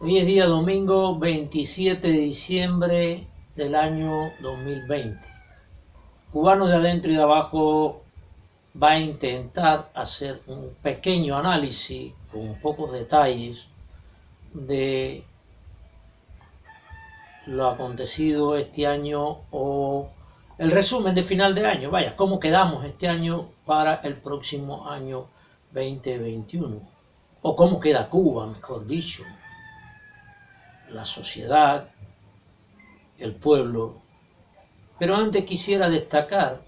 Hoy es día domingo 27 de diciembre del año 2020. Cubano de Adentro y de Abajo va a intentar hacer un pequeño análisis con pocos detalles de lo acontecido este año o el resumen de final de año. Vaya, cómo quedamos este año para el próximo año 2021. O cómo queda Cuba, mejor dicho. La sociedad, el pueblo. Pero antes quisiera destacar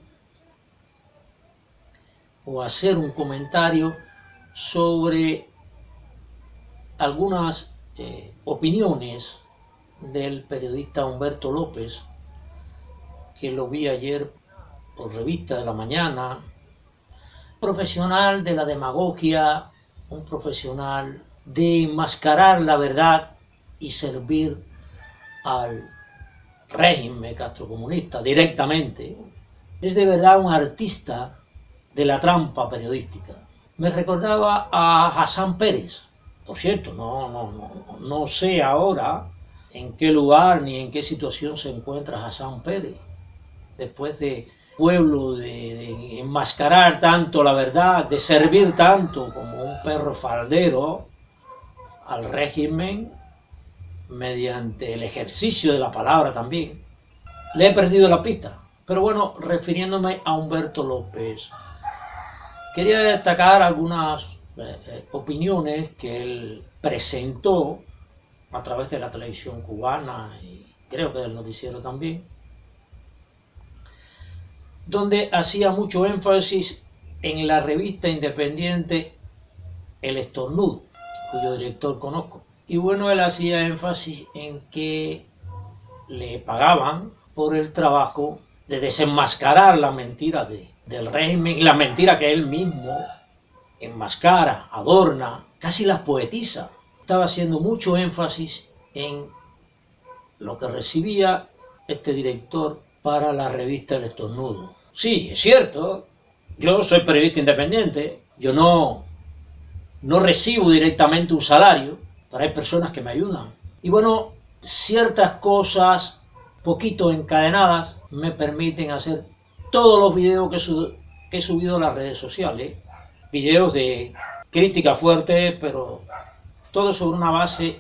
o hacer un comentario sobre algunas opiniones del periodista Humberto López, que lo vi ayer por Revista de la Mañana. Un profesional de la demagogia, un profesional de enmascarar la verdad y servir al régimen castrocomunista directamente. Es de verdad un artista de la trampa periodística. Me recordaba a Hassan Pérez. Por cierto, no sé ahora en qué lugar ni en qué situación se encuentra Hassan Pérez después de pueblo de enmascarar tanto la verdad, de servir tanto como un perro faldero al régimen mediante el ejercicio de la palabra también. Le he perdido la pista. Pero bueno, refiriéndome a Humberto López, quería destacar algunas opiniones que él presentó a través de la televisión cubana y creo que del noticiero también, donde hacía mucho énfasis en la revista independiente El Estornudo, cuyo director conozco. Y bueno, él hacía énfasis en que le pagaban por el trabajo de desenmascarar la mentira del régimen y la mentira que él mismo enmascara, adorna, casi las poetiza. Estaba haciendo mucho énfasis en lo que recibía este director para la revista El Estornudo. Sí, es cierto, yo soy periodista independiente, yo no recibo directamente un salario, pero hay personas que me ayudan. Y bueno, ciertas cosas, poquito encadenadas, me permiten hacer todos los videos que he subido a las redes sociales. Videos de crítica fuerte, pero todo sobre una base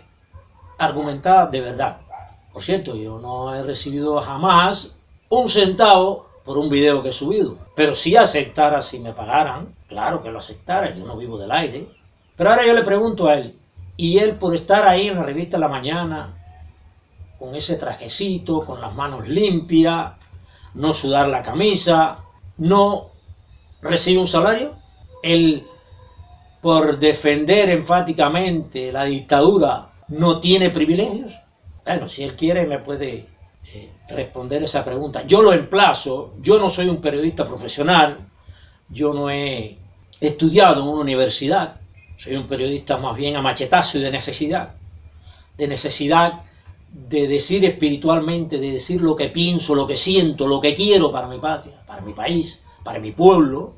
argumentada de verdad. Por cierto, yo no he recibido jamás un centavo por un video que he subido. Pero si aceptara, si me pagaran, claro que lo aceptara, yo no vivo del aire. Pero ahora yo le pregunto a él, y él por estar ahí en la revista La Mañana, con ese trajecito, con las manos limpias, no sudar la camisa, no recibe un salario. Él, por defender enfáticamente la dictadura, no tiene privilegios. Bueno, si él quiere me puede responder esa pregunta. Yo lo emplazo, yo no soy un periodista profesional, yo no he estudiado en una universidad, soy un periodista más bien a machetazo y de necesidad de decir espiritualmente, de decir lo que pienso, lo que siento, lo que quiero para mi patria, para mi país, para mi pueblo,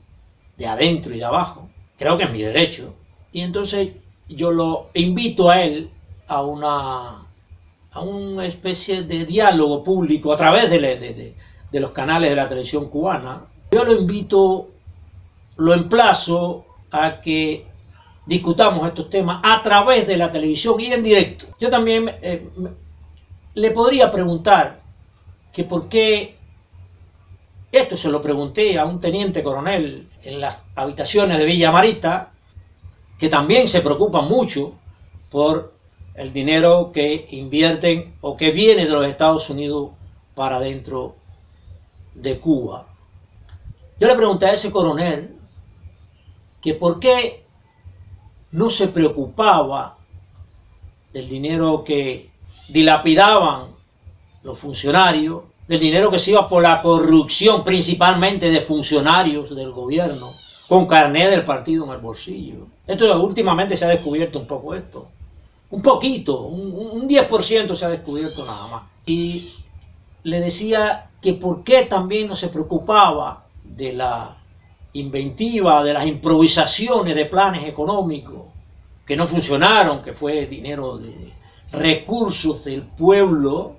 de adentro y de abajo. Creo que es mi derecho. Y entonces yo lo invito a él a una especie de diálogo público a través de los canales de la televisión cubana. Yo lo invito, lo emplazo a que discutamos estos temas a través de la televisión y en directo. Yo también le podría preguntar que por qué, esto se lo pregunté a un teniente coronel en las habitaciones de Villa Marista, que también se preocupan mucho por el dinero que invierten o que viene de los Estados Unidos para dentro de Cuba. Yo le pregunté a ese coronel que por qué no se preocupaba del dinero que dilapidaban los funcionarios, del dinero que se iba por la corrupción principalmente de funcionarios del gobierno, con carné del partido en el bolsillo. Esto últimamente se ha descubierto un poco esto. Un poquito, un 10% se ha descubierto nada más. Y le decía que por qué también no se preocupaba de la inventiva, de las improvisaciones de planes económicos que no funcionaron, que fue dinero recursos del pueblo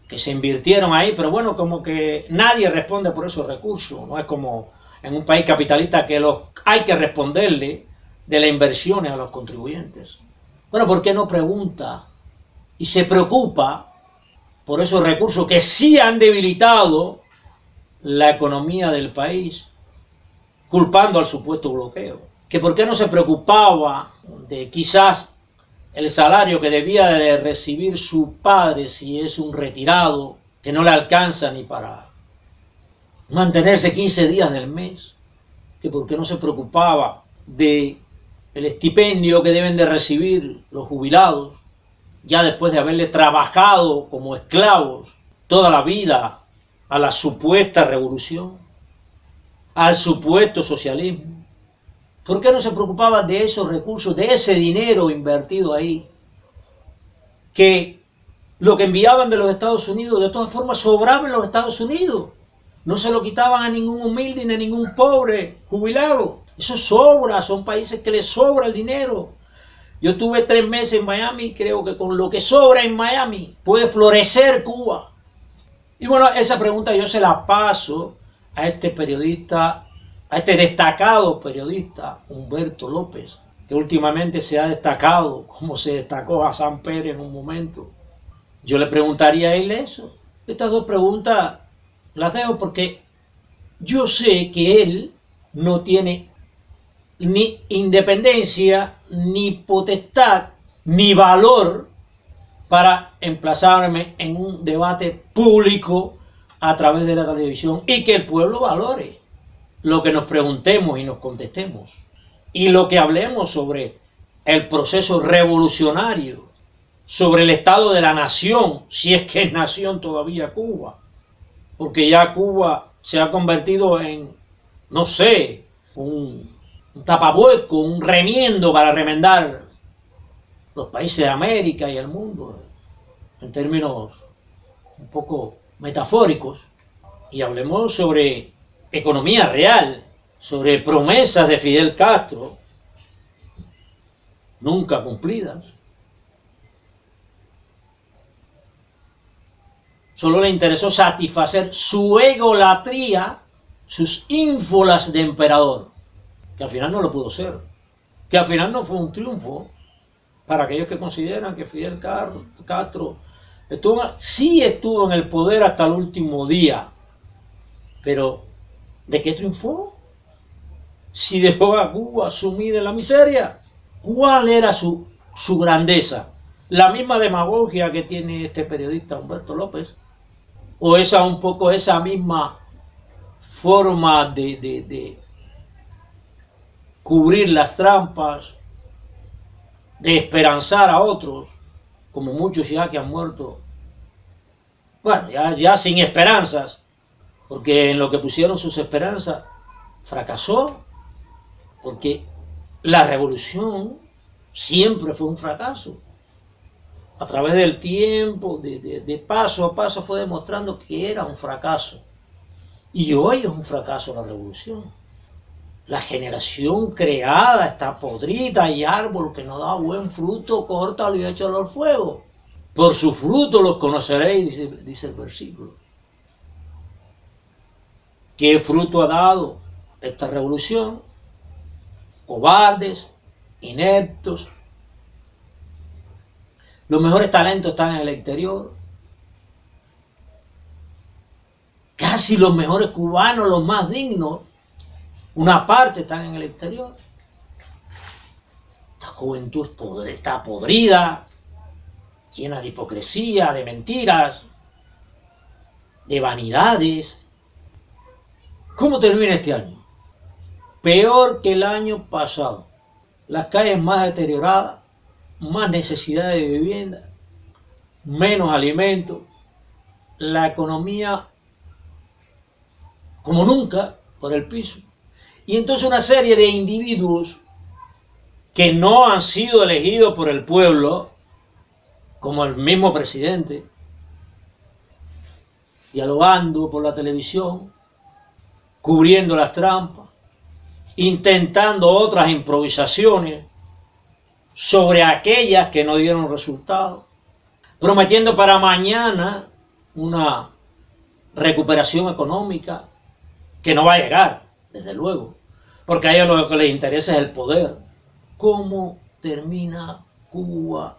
que se invirtieron ahí, pero bueno, como que nadie responde por esos recursos, no es como en un país capitalista que hay que responderle de las inversiones a los contribuyentes. Bueno, ¿por qué no pregunta y se preocupa por esos recursos que sí han debilitado la economía del país, culpando al supuesto bloqueo? Que por qué no se preocupaba de quizás el salario que debía de recibir su padre si es un retirado que no le alcanza ni para mantenerse 15 días del mes, que por qué no se preocupaba de el estipendio que deben de recibir los jubilados ya después de haberle trabajado como esclavos toda la vida a la supuesta revolución, al supuesto socialismo. ¿Por qué no se preocupaba de esos recursos, de ese dinero invertido ahí? Que lo que enviaban de los Estados Unidos, de todas formas, sobraba en los Estados Unidos. No se lo quitaban a ningún humilde ni a ningún pobre jubilado. Eso sobra, son países que les sobra el dinero. Yo estuve 3 meses en Miami y creo que con lo que sobra en Miami puede florecer Cuba. Y bueno, esa pregunta yo se la paso a este periodista, a este destacado periodista, Humberto López, que últimamente se ha destacado, como se destacó Hassan Pérez en un momento. Yo le preguntaría a él eso. Estas dos preguntas las dejo porque yo sé que él no tiene ni independencia, ni potestad, ni valor para emplazarme en un debate público a través de la televisión y que el pueblo valore lo que nos preguntemos y nos contestemos y lo que hablemos sobre el proceso revolucionario, sobre el estado de la nación, si es que es nación todavía Cuba, porque ya Cuba se ha convertido en, no sé, un tapabueco, un remiendo para remendar los países de América y el mundo, en términos un poco metafóricos. Y hablemos sobre economía real, sobre promesas de Fidel Castro nunca cumplidas. Solo le interesó satisfacer su egolatría, sus ínfolas de emperador, que al final no lo pudo ser, que al final no fue un triunfo para aquellos que consideran que Fidel Castro sí estuvo en el poder hasta el último día, pero ¿de qué triunfó? Si dejó a Cuba sumida en la miseria. ¿Cuál era su grandeza? ¿La misma demagogia que tiene este periodista Humberto López? ¿O un poco esa misma forma de cubrir las trampas, de esperanzar a otros, como muchos ya que han muerto? Bueno, ya sin esperanzas, porque en lo que pusieron sus esperanzas fracasó, porque la revolución siempre fue un fracaso. A través del tiempo, de paso a paso, fue demostrando que era un fracaso. Y hoy es un fracaso la revolución. La generación creada está podrida y árbol que no da buen fruto, córtalo y échalo al fuego. Por su fruto los conoceréis, dice el versículo. ¿Qué fruto ha dado esta revolución? Cobardes, ineptos. Los mejores talentos están en el exterior. Casi los mejores cubanos, los más dignos, una parte están en el exterior. Esta juventud está podrida, llena de hipocresía, de mentiras, de vanidades. ¿Cómo termina este año? Peor que el año pasado. Las calles más deterioradas, más necesidad de vivienda, menos alimentos, la economía como nunca por el piso. Y entonces una serie de individuos que no han sido elegidos por el pueblo, como el mismo presidente, dialogando por la televisión, cubriendo las trampas, intentando otras improvisaciones sobre aquellas que no dieron resultado, prometiendo para mañana una recuperación económica que no va a llegar, desde luego, porque a ellos lo que les interesa es el poder. ¿Cómo termina Cuba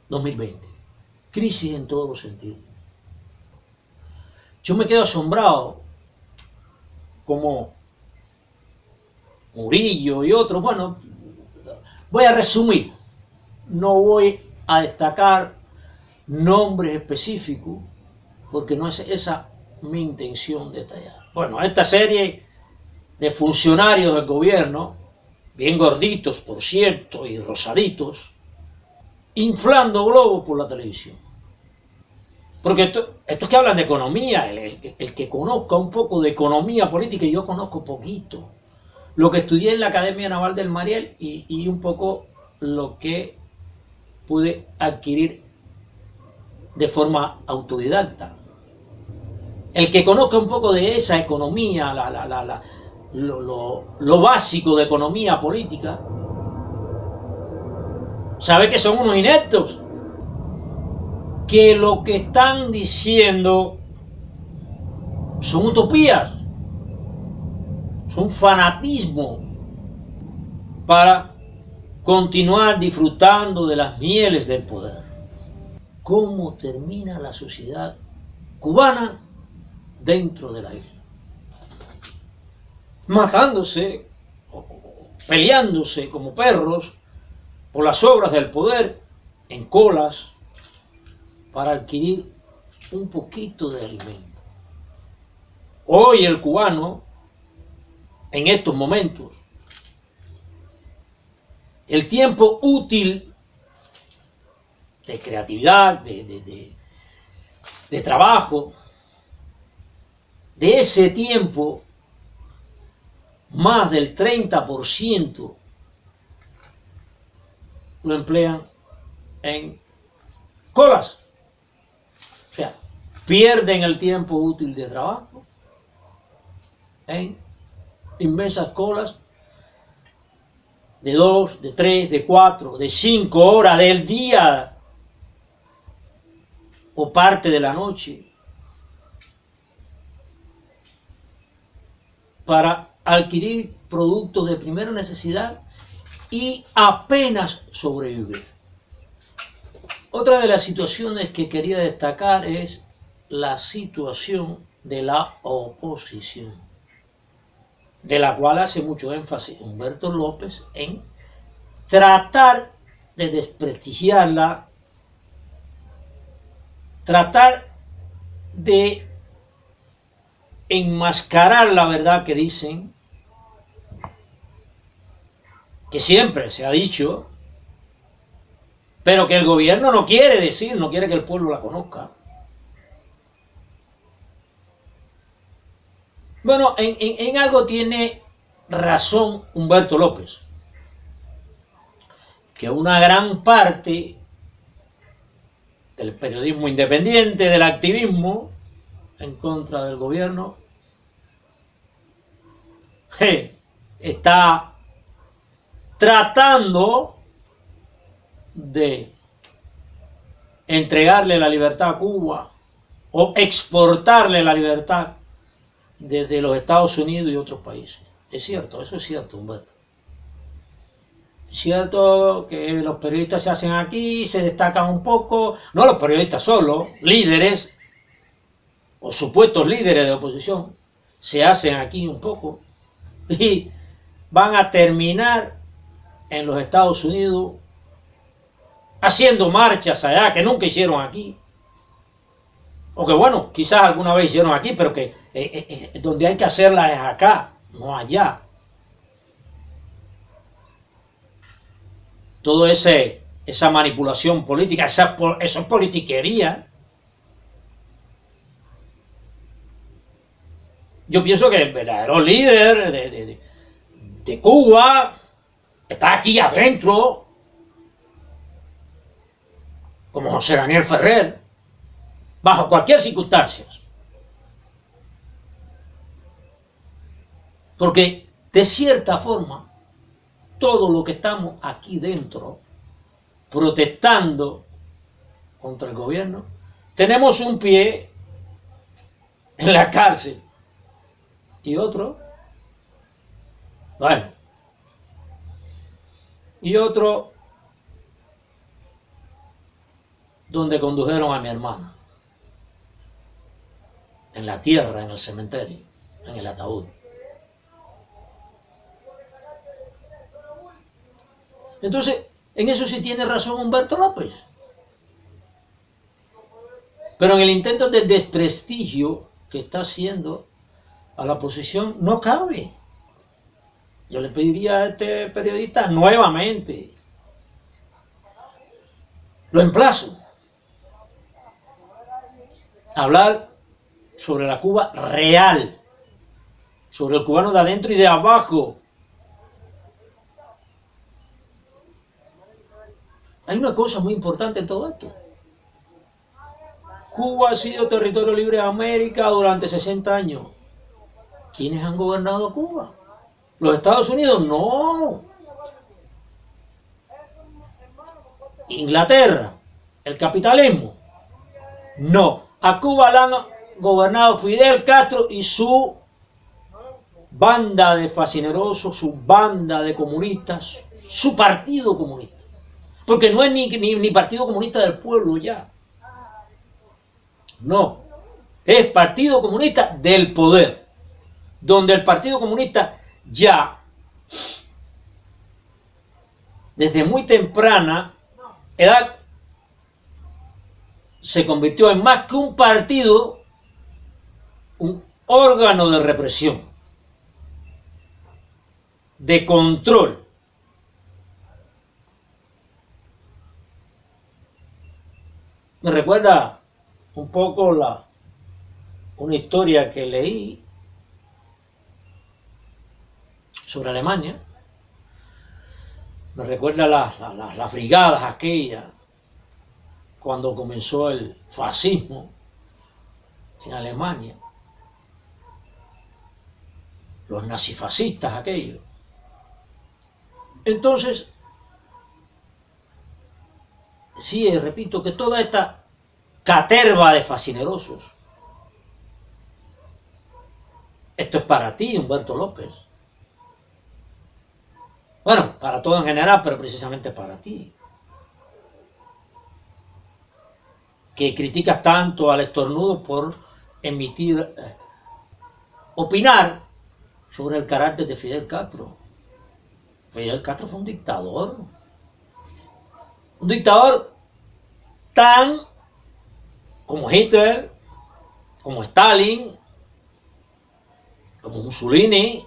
2020? Crisis en todos los sentidos. Yo me quedo asombrado como Murillo y otros. Bueno, voy a resumir, no voy a destacar nombres específicos porque no es esa mi intención detallar. Bueno, esta serie de funcionarios del gobierno, bien gorditos por cierto y rosaditos, inflando globos por la televisión. Porque estos que hablan de economía, el que conozca un poco de economía política, y yo conozco poquito, lo que estudié en la Academia Naval del Mariel y un poco lo que pude adquirir de forma autodidacta. El que conozca un poco de esa economía, lo básico de economía política, sabe que son unos ineptos, que lo que están diciendo son utopías, son fanatismo para continuar disfrutando de las mieles del poder. ¿Cómo termina la sociedad cubana dentro de la isla? Matándose, peleándose como perros por las obras del poder, en colas, para adquirir un poquito de alimento. Hoy el cubano, en estos momentos, el tiempo útil de creatividad, de trabajo, de ese tiempo, más del 30% lo emplean en colas. O sea, pierden el tiempo útil de trabajo en inmensas colas de 2, de 3, de 4, de 5 horas del día o parte de la noche para adquirir productos de primera necesidad y apenas sobrevivir. Otra de las situaciones que quería destacar es la situación de la oposición, de la cual hace mucho énfasis Humberto López en tratar de desprestigiarla, tratar de enmascarar la verdad que dicen, que siempre se ha dicho, pero que el gobierno no quiere decir, no quiere que el pueblo la conozca. Bueno, en algo tiene razón Humberto López, que una gran parte del periodismo independiente, del activismo en contra del gobierno, está tratando de entregarle la libertad a Cuba o exportarle la libertad desde los Estados Unidos y otros países. Es cierto, eso es cierto, Humberto. Es cierto que los periodistas se hacen aquí, se destacan un poco, no los periodistas solo, líderes o supuestos líderes de oposición, se hacen aquí un poco y van a terminar en los Estados Unidos haciendo marchas allá que nunca hicieron aquí, o que bueno, quizás alguna vez hicieron aquí, pero que donde hay que hacerla es acá, no allá. Todo esa manipulación política, eso es politiquería. Yo pienso que el verdadero líder de Cuba está aquí adentro, como José Daniel Ferrer, bajo cualquier circunstancia. Porque de cierta forma, todo lo que estamos aquí dentro protestando contra el gobierno, tenemos un pie en la cárcel y otro, bueno, y otro donde condujeron a mi hermana, en la tierra, en el cementerio, en el ataúd. Entonces, en eso sí tiene razón Humberto López. Pero en el intento de desprestigio que está haciendo a la oposición no cabe. Yo le pediría a este periodista nuevamente, lo emplazo a hablar sobre la Cuba real, sobre el cubano de adentro y de abajo. Hay una cosa muy importante en todo esto. Cuba ha sido territorio libre de América durante 60 años. ¿Quiénes han gobernado Cuba? ¿Los Estados Unidos? No. ¿Inglaterra? ¿El capitalismo? No. A Cuba la han gobernado Fidel Castro y su banda de fascinerosos, su banda de comunistas, su partido comunista. Porque no es ni partido comunista del pueblo ya. No. Es partido comunista del poder. Donde el partido comunista ya, desde muy temprana edad, se convirtió en más que un partido, un órgano de represión, de control. Me recuerda un poco una historia que leí sobre Alemania. Me recuerda las brigadas aquellas, cuando comenzó el fascismo en Alemania, los nazifascistas aquellos. Entonces, sí, repito, que toda esta caterva de fascinerosos, esto es para ti, Humberto López. Bueno, para todo en general, pero precisamente para ti. Que criticas tanto al estornudo por emitir, opinar sobre el carácter de Fidel Castro. Fidel Castro fue un dictador. Un dictador tan como Hitler, como Stalin, como Mussolini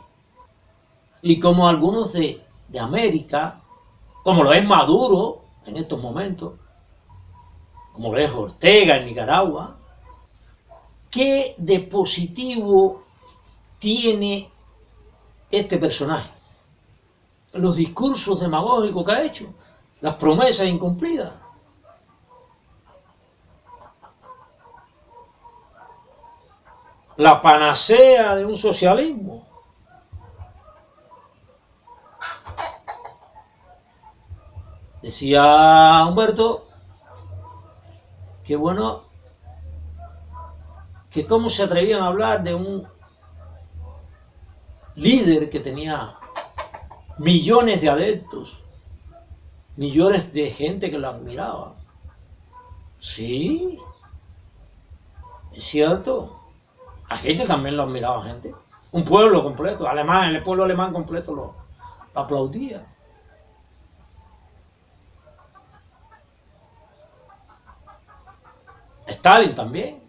y como algunos de América, como lo es Maduro en estos momentos, como lo es Ortega en Nicaragua. ¿Qué de positivo tiene este personaje? Los discursos demagógicos que ha hecho, las promesas incumplidas. La panacea de un socialismo. Decía Humberto que bueno, que cómo se atrevían a hablar de un líder que tenía millones de adeptos, millones de gente que lo admiraba. Sí, es cierto. A gente también lo admiraba, gente. Un pueblo completo, alemán, el pueblo alemán completo lo aplaudía. Stalin también.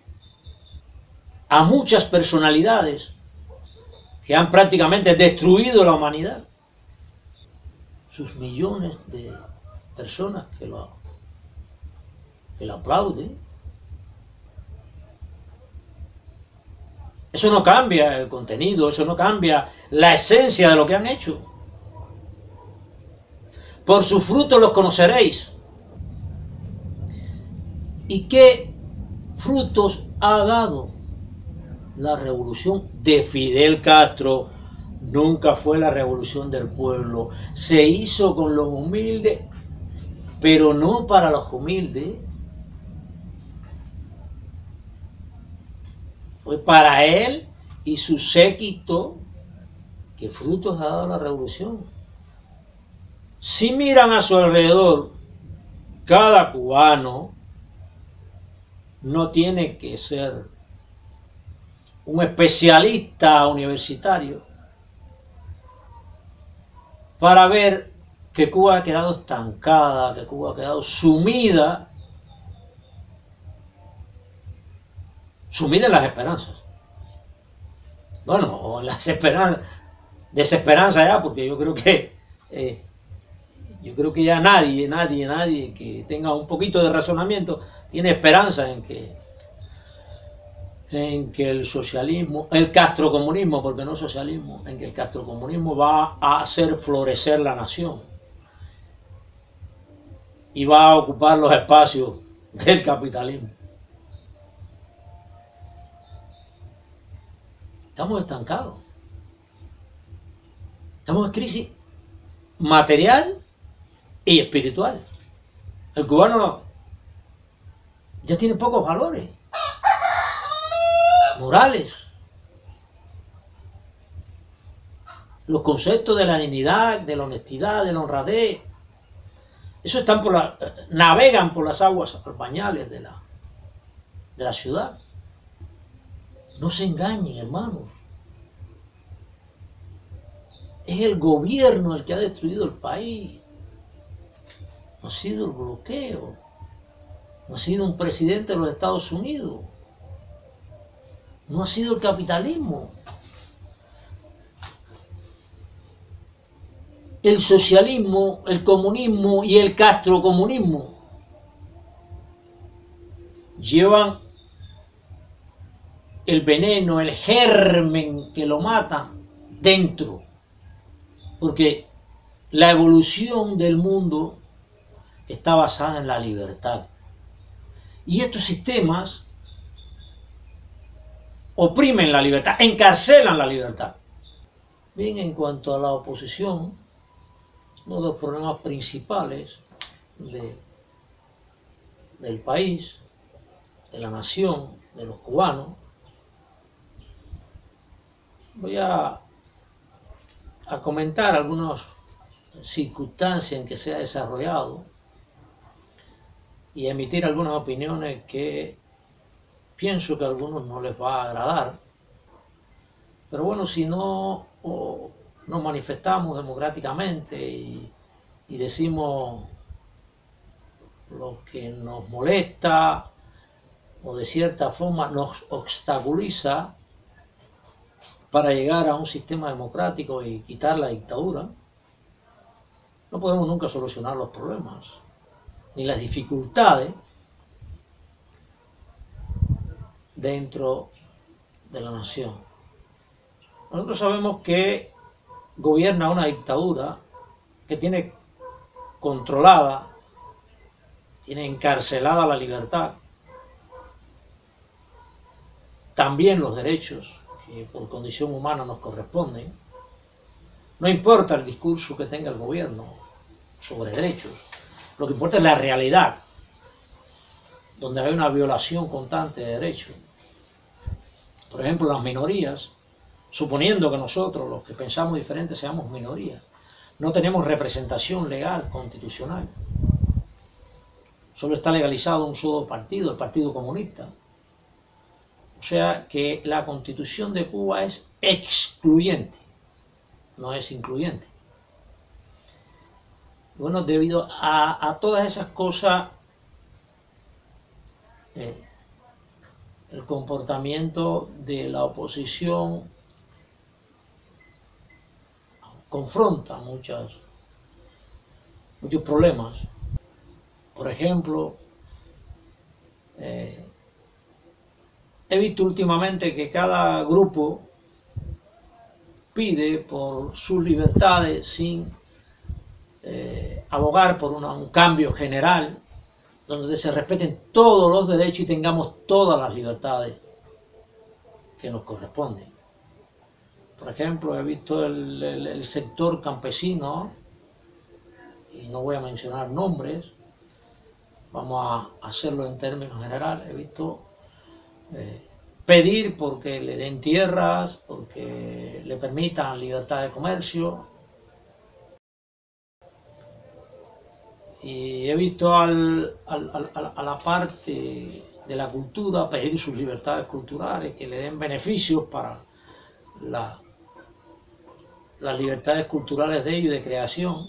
A muchas personalidades que han prácticamente destruido la humanidad. Sus millones de personas que lo aplauden. Eso no cambia el contenido, eso no cambia la esencia de lo que han hecho. Por sus frutos los conoceréis. ¿Y qué frutos ha dado la revolución de Fidel Castro? Nunca fue la revolución del pueblo. Se hizo con los humildes pero no para los humildes. Fue para él y su séquito que frutos ha dado la revolución. Si miran a su alrededor, cada cubano no tiene que ser un especialista universitario para ver que Cuba ha quedado estancada, que Cuba ha quedado sumida en las esperanzas. Bueno, o en las esperanzas, desesperanza ya, porque yo creo que ya nadie que tenga un poquito de razonamiento tiene esperanza en que el socialismo, el castrocomunismo, porque no socialismo, en que el castrocomunismo va a hacer florecer la nación y va a ocupar los espacios del capitalismo. Estamos estancados. Estamos en crisis material y espiritual. El cubano ya tiene pocos valores morales. Los conceptos de la dignidad, de la honestidad, de la honradez, eso navegan por las aguas pañales de la ciudad. No se engañen, hermanos. Es el gobierno el que ha destruido el país. No ha sido el bloqueo. No ha sido un presidente de los Estados Unidos. No ha sido el capitalismo. El socialismo, el comunismo y el castrocomunismo llevan el veneno, el germen que lo mata dentro. Porque la evolución del mundo está basada en la libertad. Y estos sistemas oprimen la libertad, encarcelan la libertad. Bien, en cuanto a la oposición, uno de los problemas principales del país, de la nación, de los cubanos, voy a comentar algunas circunstancias en que se ha desarrollado y emitir algunas opiniones que pienso que a algunos no les va a agradar, pero bueno, si no nos manifestamos democráticamente y decimos lo que nos molesta o de cierta forma nos obstaculiza para llegar a un sistema democrático y quitar la dictadura, no podemos nunca solucionar los problemas ni las dificultades dentro de la nación. Nosotros sabemos que gobierna una dictadura que tiene controlada, tiene encarcelada la libertad, también los derechos que por condición humana nos corresponden. No importa el discurso que tenga el gobierno sobre derechos, lo que importa es la realidad, donde hay una violación constante de derechos. Por ejemplo, las minorías, suponiendo que nosotros, los que pensamos diferente, seamos minorías, no tenemos representación legal, constitucional. Solo está legalizado un solo partido, el Partido Comunista. O sea que la Constitución de Cuba es excluyente, no es incluyente. Bueno, debido a todas esas cosas, el comportamiento de la oposición confronta muchos problemas. Por ejemplo, he visto últimamente que cada grupo pide por sus libertades sin abogar por un cambio general donde se respeten todos los derechos y tengamos todas las libertades que nos corresponden. Por ejemplo, he visto el sector campesino, y no voy a mencionar nombres, vamos a hacerlo en términos generales, he visto pedir porque le den tierras, porque le permitan libertad de comercio. Y he visto a la parte de la cultura pedir sus libertades culturales, que le den beneficios para las libertades culturales de ellos y de creación.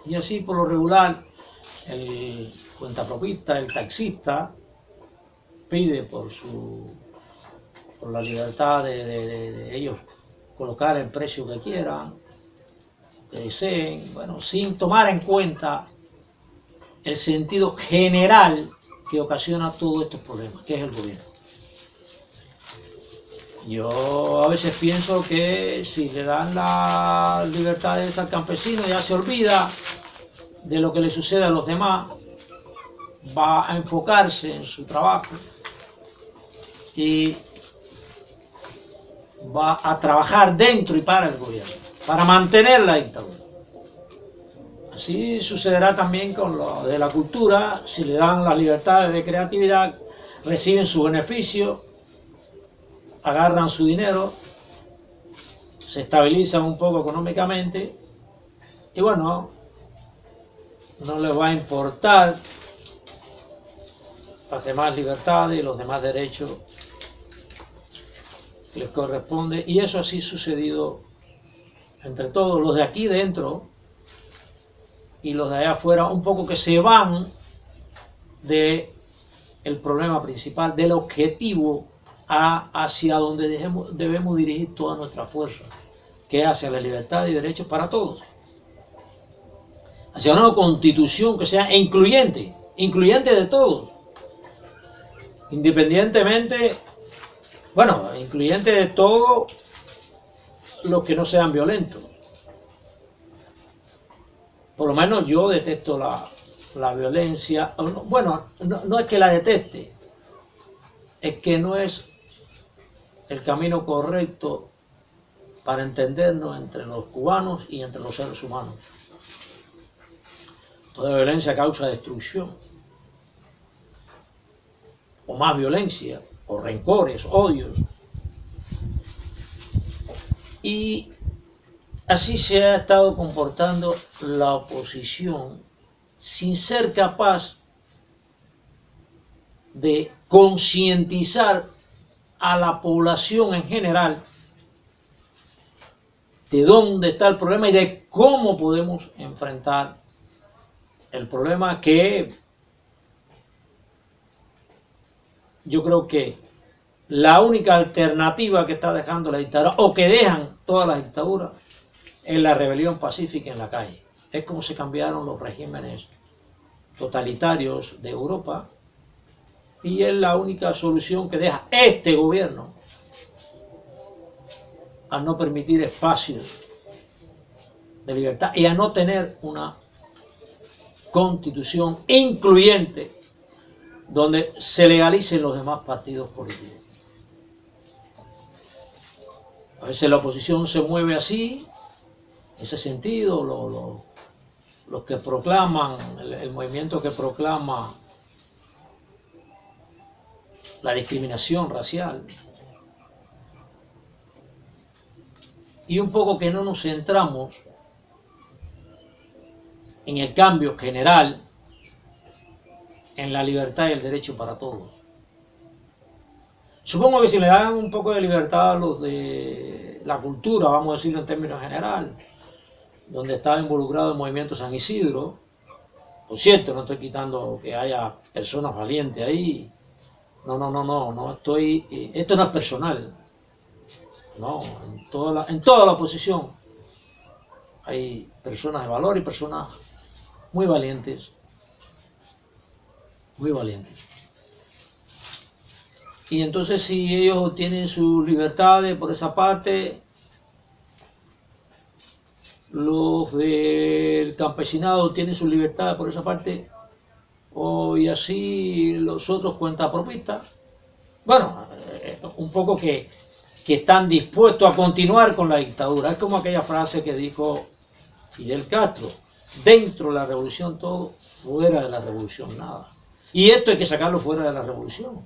Y así, por lo regular, el cuentapropista, el taxista, pide por la libertad de ellos colocar el precio que quieran, que deseen, bueno, sin tomar en cuenta el sentido general que ocasiona todos estos problemas, que es el gobierno. Yo a veces pienso que si le dan las libertades al campesino ya se olvida de lo que le sucede a los demás, va a enfocarse en su trabajo y va a trabajar dentro y para el gobierno, para mantener la dictadura. Así sucederá también con lo de la cultura. Si le dan las libertades de creatividad, reciben su beneficio, agarran su dinero, se estabilizan un poco económicamente y bueno, no les va a importar las demás libertades y los demás derechos que les corresponde. Y eso así ha sucedido entre todos los de aquí dentro y los de allá afuera, un poco que se van del problema principal, del objetivo hacia donde debemos dirigir toda nuestra fuerza, que es hacia la libertad y derechos para todos, hacia una constitución que sea incluyente de todos, independientemente, bueno, incluyente de todos los que no sean violentos. Por lo menos yo detesto la violencia. Bueno, no es que la deteste, es que no es el camino correcto para entendernos entre los cubanos y entre los seres humanos. Toda violencia causa destrucción, o más violencia, o rencores, odios. Y así se ha estado comportando la oposición sin ser capaz de concientizar a la población en general de dónde está el problema y de cómo podemos enfrentar el problema, que yo creo que la única alternativa que está dejando la dictadura, o que dejan todas las dictaduras, es la rebelión pacífica en la calle. Es como se cambiaron los regímenes totalitarios de Europa y es la única solución que deja este gobierno al no permitir espacios de libertad y a no tener una constitución incluyente donde se legalicen los demás partidos políticos. A veces la oposición se mueve así, en ese sentido, los que proclaman, el movimiento que proclama la discriminación racial, y un poco que no nos centramos en el cambio general, en la libertad y el derecho para todos. Supongo que si le dan un poco de libertad a los de la cultura, vamos a decirlo en términos generales, donde estaba involucrado el movimiento San Isidro, por cierto, no estoy quitando que haya personas valientes ahí, no estoy, esto no es personal, no, en toda la oposición hay personas de valor y personas muy valientes, muy valientes. Y entonces si ellos tienen sus libertades por esa parte, los del campesinado tienen sus libertades por esa parte, y así los otros cuentapropistas, bueno, un poco que están dispuestos a continuar con la dictadura. Es como aquella frase que dijo Fidel Castro: dentro de la revolución todo, fuera de la revolución nada. Y esto hay que sacarlo fuera de la revolución.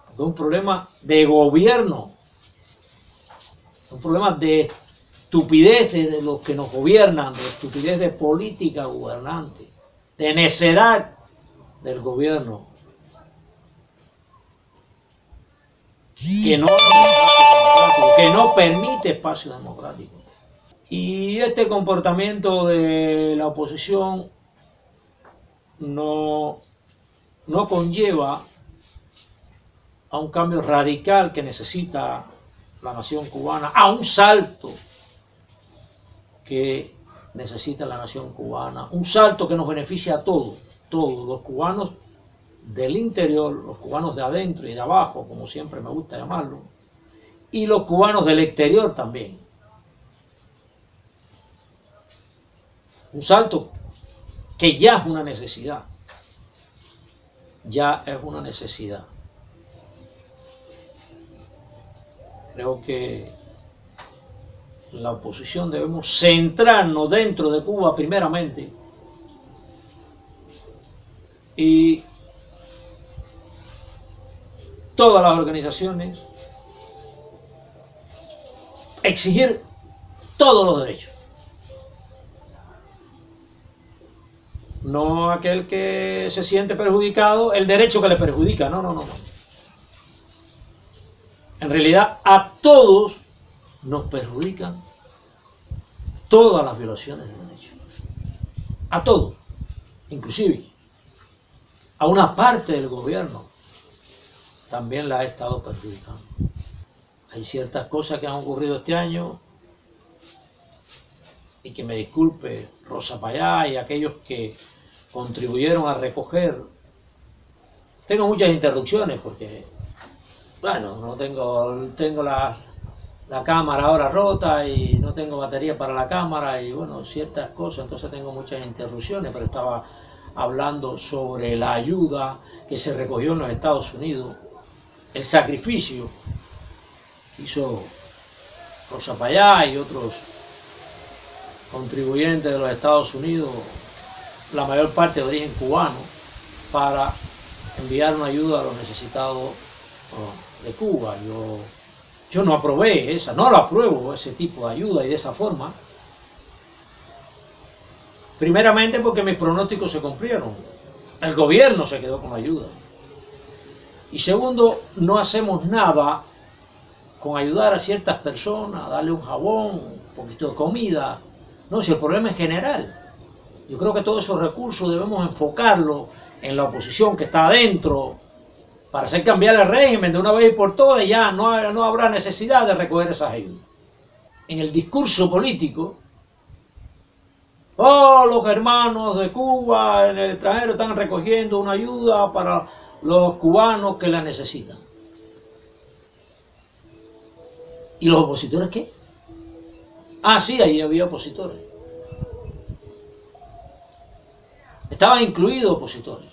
Porque es un problema de gobierno, un problema de estupidez de los que nos gobiernan, de estupidez de política gubernante, de necedad del gobierno, que no permite espacio democrático. Y este comportamiento de la oposición no conlleva a un cambio radical que necesita la nación cubana, a un salto que necesita la nación cubana, un salto que nos beneficia a todos, los cubanos del interior, los cubanos de adentro y de abajo, como siempre me gusta llamarlo, y los cubanos del exterior también. Un salto que ya es una necesidad, ya es una necesidad. Creo que la oposición debemos centrarnos dentro de Cuba primeramente y todas las organizaciones exigir todos los derechos. No aquel que se siente perjudicado, el derecho que le perjudica, no. En realidad a todos nos perjudican todas las violaciones de derechos. A todos, inclusive a una parte del gobierno también la ha estado perjudicando. Hay ciertas cosas que han ocurrido este año, y que me disculpe Rosa Payá y aquellos que contribuyeron a recoger. Tengo muchas interrupciones porque, bueno, no tengo la cámara ahora rota y no tengo batería para la cámara y bueno, ciertas cosas, entonces tengo muchas interrupciones, pero estaba hablando sobre la ayuda que se recogió en los Estados Unidos, el sacrificio que hizo Rosa Payá y otros contribuyentes de los Estados Unidos, la mayor parte de origen cubano, para enviar una ayuda a los necesitados de Cuba. Yo no aprobé no lo apruebo ese tipo de ayuda y de esa forma. Primeramente porque mis pronósticos se cumplieron. El gobierno se quedó con la ayuda. Y segundo, no hacemos nada con ayudar a ciertas personas, darle un jabón, un poquito de comida. No, si el problema es general. Yo creo que todos esos recursos debemos enfocarlos en la oposición que está adentro, para hacer cambiar el régimen de una vez y por todas, y ya no habrá necesidad de recoger esas ayudas. En el discurso político, los hermanos de Cuba en el extranjero están recogiendo una ayuda para los cubanos que la necesitan. ¿Y los opositores qué? Ah, sí, ahí había opositores. Estaban incluidos opositores.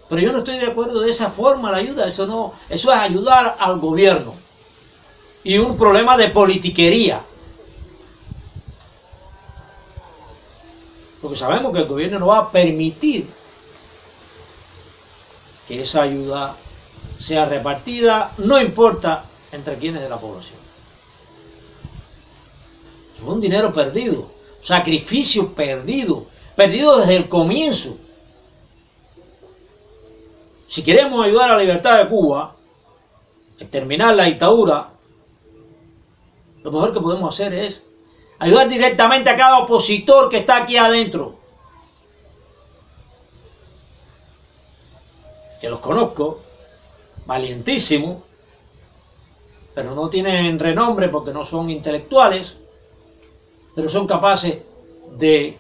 Pero yo no estoy de acuerdo de esa forma la ayuda, eso es ayudar al gobierno. Y un problema de politiquería. Porque sabemos que el gobierno no va a permitir que esa ayuda sea repartida, no importa entre quiénes de la población. Es un dinero perdido, sacrificio perdido desde el comienzo. Si queremos ayudar a la libertad de Cuba, terminar la dictadura, lo mejor que podemos hacer es ayudar directamente a cada opositor que está aquí adentro. Que los conozco, valientísimos, pero no tienen renombre porque no son intelectuales, pero son capaces de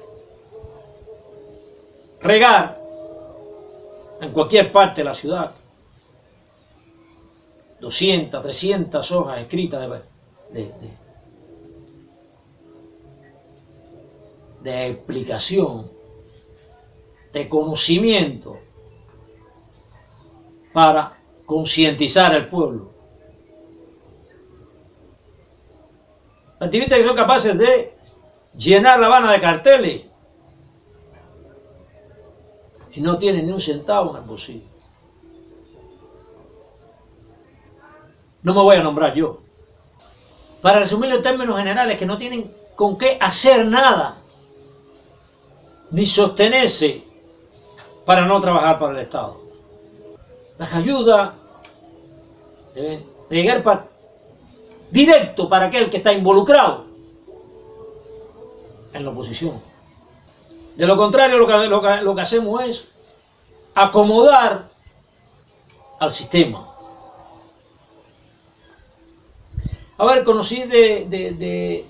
regar en cualquier parte de la ciudad 200, 300 hojas escritas de explicación, de conocimiento, para concientizar al pueblo. Activistas que son capaces de llenar La Habana de carteles y no tienen ni un centavo en el bolsillo. No me voy a nombrar yo. Para resumirlo en términos generales, que no tienen con qué hacer nada, ni sostenerse para no trabajar para el Estado. Las ayudas deben llegar directo para aquel que está involucrado en la oposición. De lo contrario, lo que hacemos es acomodar al sistema. A ver, conocí de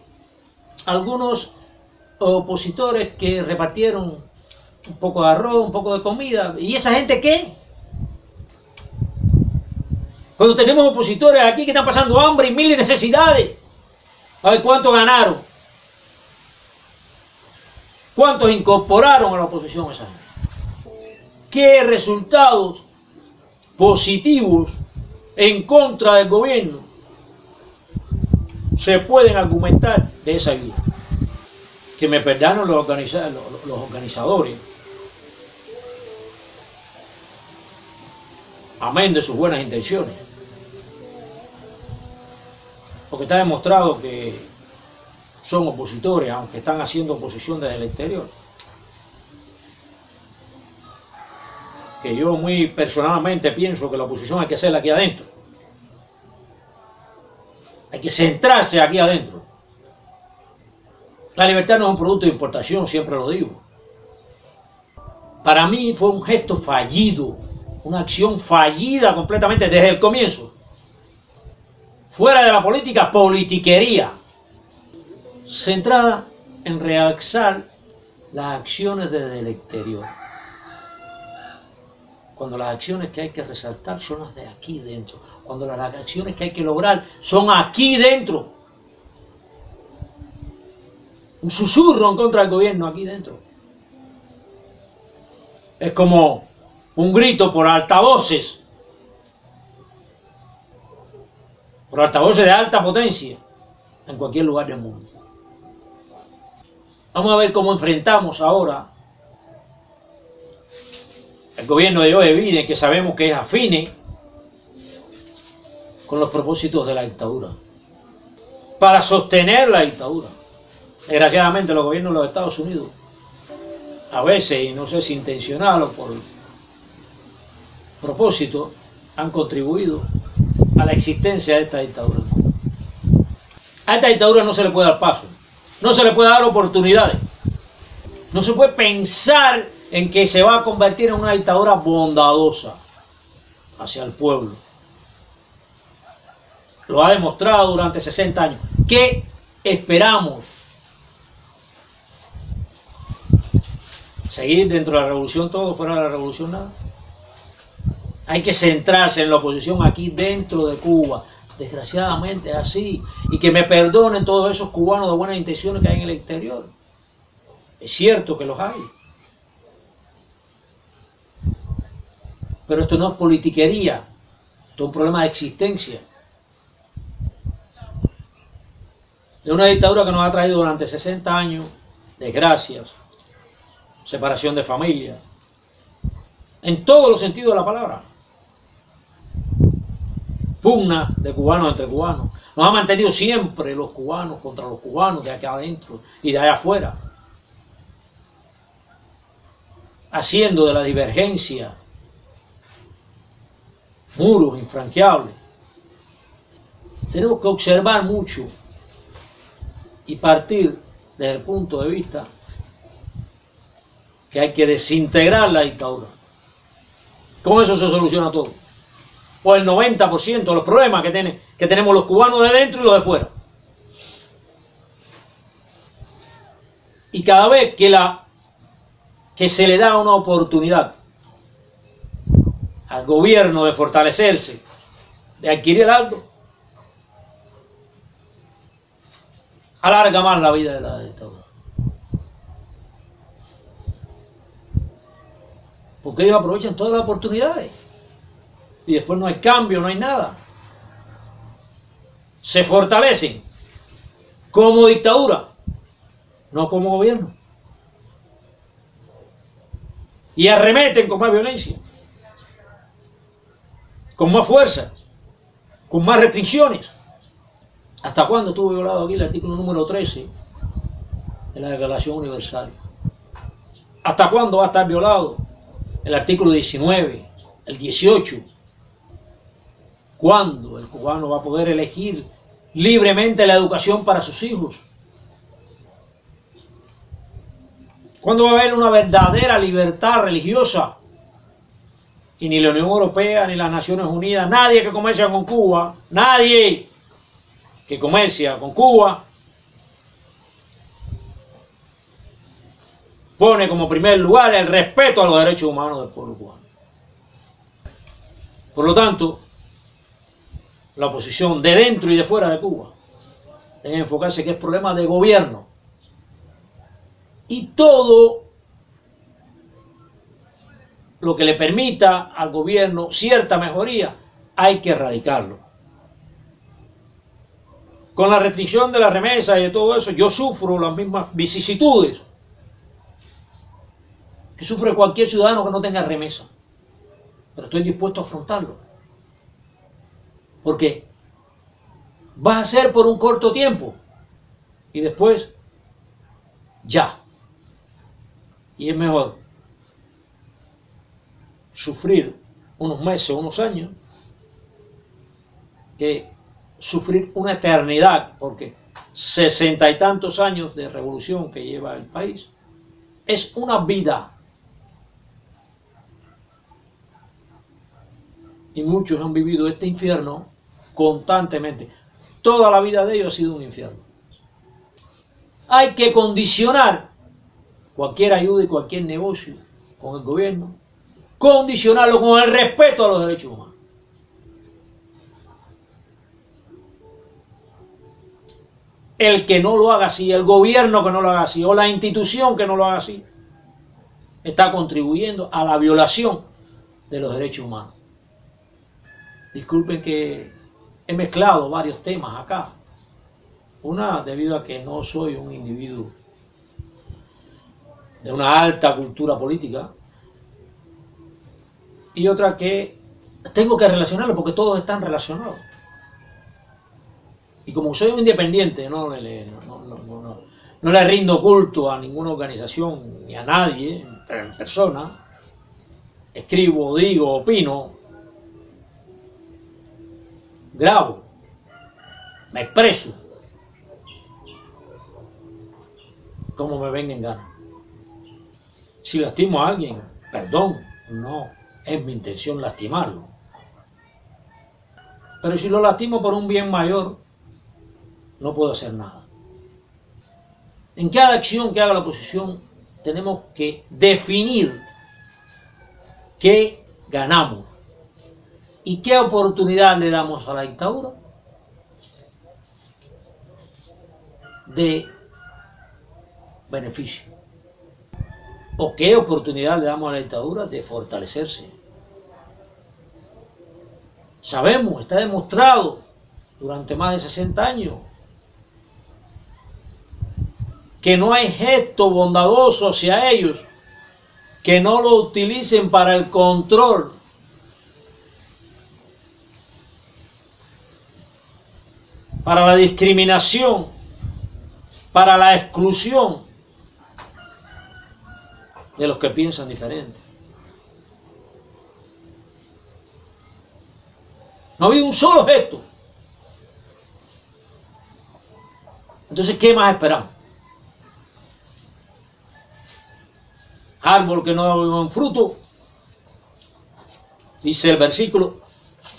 algunos opositores que repartieron un poco de arroz, un poco de comida. ¿Y esa gente qué? Cuando tenemos opositores aquí que están pasando hambre y miles de necesidades. A ver cuánto ganaron. ¿Cuántos incorporaron a la oposición esa gente? ¿Qué resultados positivos en contra del gobierno se pueden argumentar de esa ayuda? Que me perdonen los organizadores, amén de sus buenas intenciones, porque está demostrado que son opositores, aunque están haciendo oposición desde el exterior. Que yo muy personalmente pienso que la oposición hay que hacerla aquí adentro. Hay que centrarse aquí adentro. La libertad no es un producto de importación, siempre lo digo. Para mí fue un gesto fallido, una acción fallida completamente desde el comienzo. Fuera de la política, politiquería, centrada en realzar las acciones desde el exterior. Cuando las acciones que hay que resaltar son las de aquí dentro. Cuando las acciones que hay que lograr son aquí dentro. Un susurro en contra del gobierno aquí dentro. Es como un grito por altavoces de alta potencia en cualquier lugar del mundo. Vamos a ver cómo enfrentamos ahora el gobierno de Joe Biden, que sabemos que es afín con los propósitos de la dictadura, para sostener la dictadura. Desgraciadamente los gobiernos de los Estados Unidos, a veces, y no sé si intencional o por propósito, han contribuido a la existencia de esta dictadura. A esta dictadura no se le puede dar paso, no se le puede dar oportunidades, no se puede pensar en que se va a convertir en una dictadura bondadosa hacia el pueblo. Lo ha demostrado durante 60 años. ¿Qué esperamos? ¿Seguir dentro de la revolución todo, fuera de la revolución nada? Hay que centrarse en la oposición aquí dentro de Cuba. Desgraciadamente es así. Y que me perdonen todos esos cubanos de buenas intenciones que hay en el exterior. Es cierto que los hay. Pero esto no es politiquería. Esto es un problema de existencia. De una dictadura que nos ha traído durante 60 años desgracias, separación de familias, en todos los sentidos de la palabra. Pugna de cubanos entre cubanos. Nos ha mantenido siempre los cubanos contra los cubanos de acá adentro y de allá afuera. Haciendo de la divergencia muros infranqueables. Tenemos que observar mucho y partir desde el punto de vista que hay que desintegrar la dictadura. Con eso se soluciona todo. O el 90% de los problemas que tenemos los cubanos de dentro y los de fuera. Y cada vez que se le da una oportunidad al gobierno de fortalecerse, de adquirir algo, alarga más la vida de la dictadura. Porque ellos aprovechan todas las oportunidades. Y después no hay cambio, no hay nada. Se fortalecen como dictadura, no como gobierno. y arremeten con más violencia, con más fuerza, con más restricciones. ¿Hasta cuándo estuvo violado aquí el artículo número 13 de la Declaración Universal? ¿Hasta cuándo va a estar violado el artículo 19, el 18? ¿Cuándo el cubano va a poder elegir libremente la educación para sus hijos? ¿Cuándo va a haber una verdadera libertad religiosa? Y ni la Unión Europea, ni las Naciones Unidas, nadie que comercia con Cuba, nadie que comercia con Cuba, pone como primer lugar el respeto a los derechos humanos del pueblo cubano. Por lo tanto, la oposición de dentro y de fuera de Cuba debe enfocarse que es problema de gobierno. Y todo lo que le permita al gobierno cierta mejoría, hay que erradicarlo. Con la restricción de la remesa y de todo eso, yo sufro las mismas vicisitudes que sufre cualquier ciudadano que no tenga remesa. Pero estoy dispuesto a afrontarlo. Porque vas a ser por un corto tiempo y después ya. Y es mejor sufrir unos meses, unos años, que sufrir una eternidad, porque 60 y tantos años de revolución que lleva el país es una vida. Y muchos han vivido este infierno constantemente. Toda la vida de ellos ha sido un infierno. Hay que condicionar cualquier ayuda y cualquier negocio con el gobierno, condicionarlo con el respeto a los derechos humanos. El que no lo haga así, el gobierno que no lo haga así, o la institución que no lo haga así, está contribuyendo a la violación de los derechos humanos. Disculpen que he mezclado varios temas acá. Una, debido a que no soy un individuo de una alta cultura política, y otra que tengo que relacionarlo porque todos están relacionados. Y como soy un independiente, no le rindo culto a ninguna organización ni a nadie en persona, escribo, digo, opino, grabo, me expreso como me venga en gana. Si lastimo a alguien, perdón, no es mi intención lastimarlo. Pero si lo lastimo por un bien mayor, no puedo hacer nada. En cada acción que haga la oposición tenemos que definir qué ganamos y qué oportunidad le damos a la dictadura de beneficio, o qué oportunidad le damos a la dictadura de fortalecerse. Sabemos, está demostrado durante más de 60 años que no hay gesto bondadoso hacia ellos que no lo utilicen para el control para la discriminación, para la exclusión de los que piensan diferente. No ha habido un solo gesto. Entonces, ¿qué más esperamos? Árbol que no da buen fruto, dice el versículo,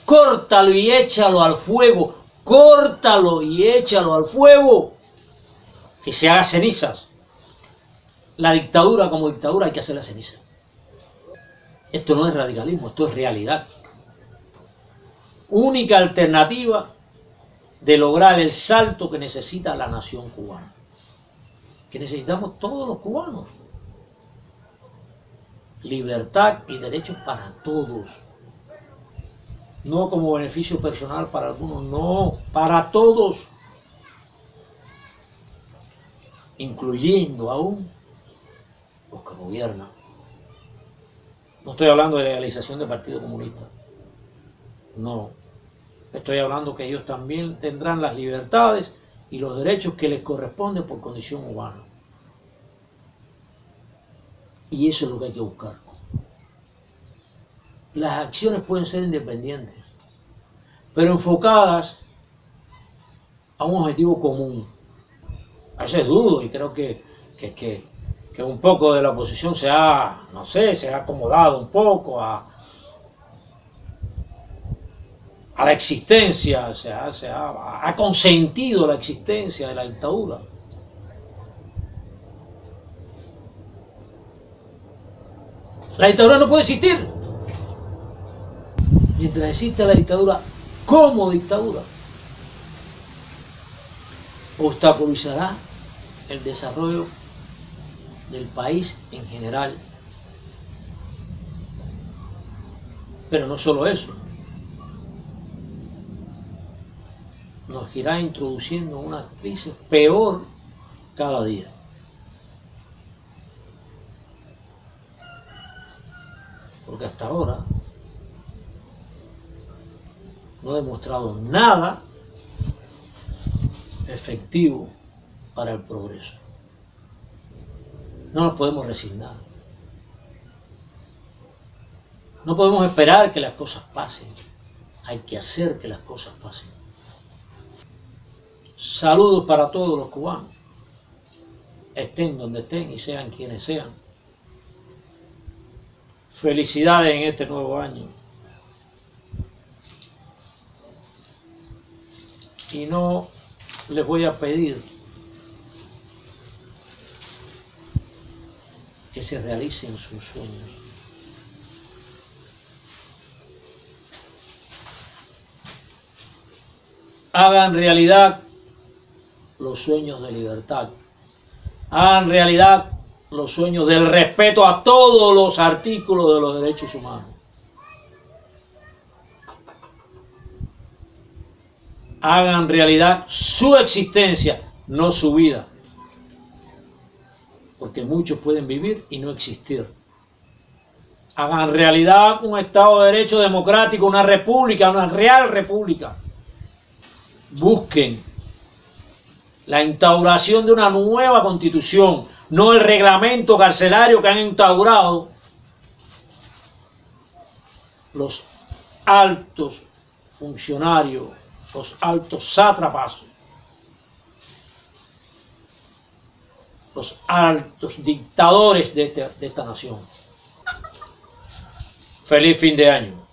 córtalo y échalo al fuego, córtalo y échalo al fuego, que se haga cenizas. La dictadura como dictadura hay que hacerla ceniza. Esto no es radicalismo, esto es realidad. Única alternativa de lograr el salto que necesita la nación cubana, que necesitamos todos los cubanos. Libertad y derechos para todos. No como beneficio personal para algunos, no, para todos. Incluyendo aún los que gobiernan. No estoy hablando de legalización del Partido Comunista. No. Estoy hablando que ellos también tendrán las libertades y los derechos que les corresponden por condición humana. Y eso es lo que hay que buscar. Las acciones pueden ser independientes, pero enfocadas a un objetivo común. A veces dudo y creo que un poco de la oposición se ha acomodado un poco a la existencia, ha consentido la existencia de la dictadura. La dictadura no puede existir mientras exista la dictadura como dictadura. Obstaculizará el desarrollo del país en general. Pero no solo eso, nos irá introduciendo una crisis peor cada día. Porque hasta ahora no ha demostrado nada efectivo para el progreso. No nos podemos resignar. No podemos esperar que las cosas pasen. Hay que hacer que las cosas pasen. Saludos para todos los cubanos, estén donde estén y sean quienes sean. Felicidades en este nuevo año. Y no les voy a pedir que se realicen sus sueños. Hagan realidad los sueños de libertad. Hagan realidad los sueños del respeto a todos los artículos de los derechos humanos. Hagan realidad su existencia, no su vida. Porque muchos pueden vivir y no existir. Hagan realidad un Estado de Derecho democrático, una república, una real república. Busquen la instauración de una nueva constitución, no el reglamento carcelario que han instaurado los altos funcionarios, los altos sátrapas, los altos dictadores de esta nación. Feliz fin de año.